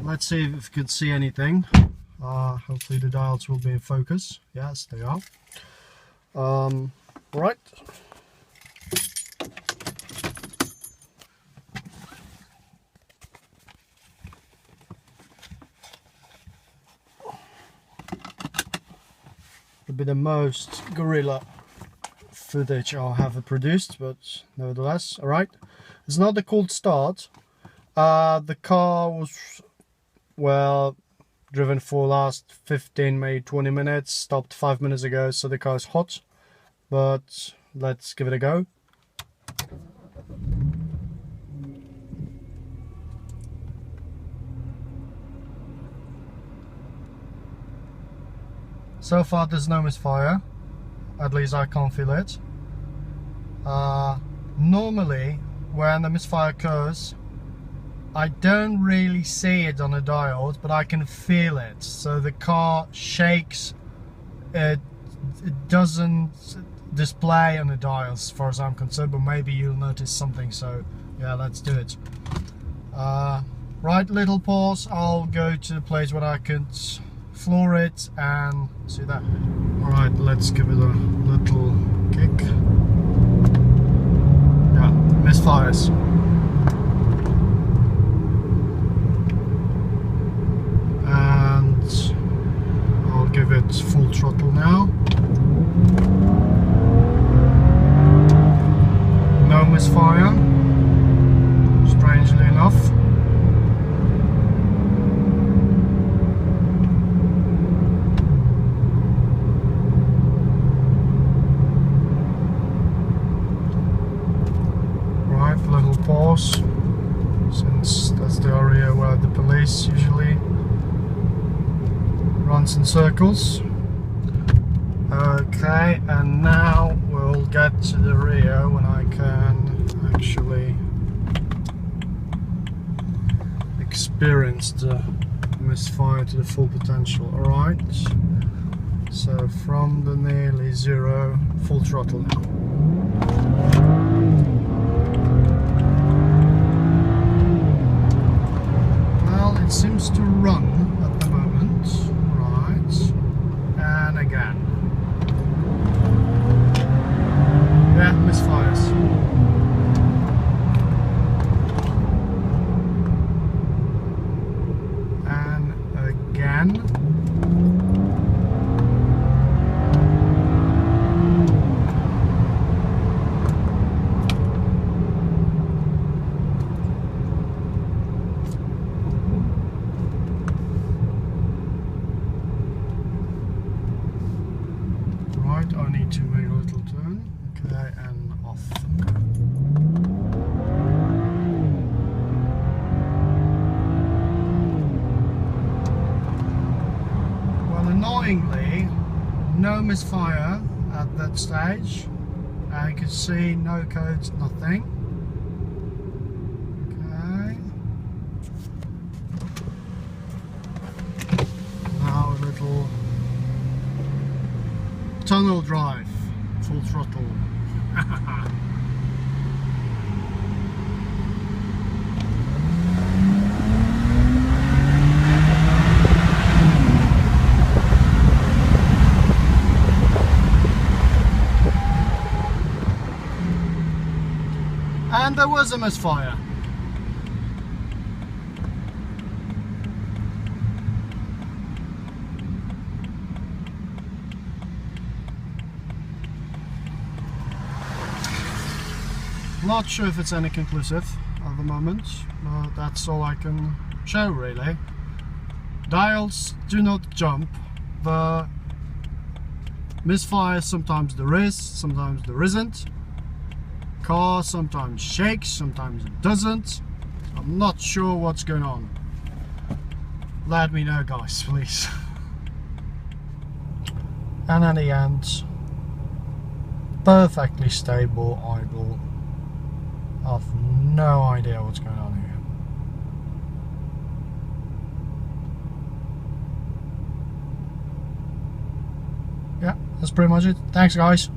let's see if we can see anything. Hopefully the dials will be in focus. Yes, they are. Right. It'll be the most gorilla footage I'll have produced, but nevertheless, alright. It's not a cold start. The car was, well, driven for last 15, maybe 20 minutes, stopped 5 minutes ago, so the car is hot, but let's give it a go. So far there's no misfire, at least I can't feel it. Normally when a misfire occurs, I don't really see it on the dials, but I can feel it. So the car shakes, it doesn't display on the dials as far as I'm concerned, but maybe you'll notice something, so yeah, let's do it. Right, little pause, I'll go to the place where I can floor it and see that. Alright, let's give it a little kick. Yeah, misfires. And I'll give it full throttle now. No misfire, strangely enough. Little pause, since that's the area where the police usually runs in circles. Okay, and now we'll get to the rear when I can actually experience the misfire to the full potential. Alright, so from the nearly zero, full throttle now. It seems to run at the moment, right, and again, yeah, misfires. And again. I need to make a little turn, okay, and off. Well, annoyingly, no misfire at that stage. You can see no codes, nothing. Okay. Now a little tunnel drive, full throttle. And there was a misfire. Not sure if it's any conclusive at the moment, but that's all I can show really. Dials do not jump. The misfire, sometimes there is, sometimes there isn't. Car sometimes shakes, sometimes it doesn't. I'm not sure what's going on. Let me know, guys, please. And in the end, perfectly stable, idle. I've no idea what's going on here. Yeah, that's pretty much it. Thanks, guys.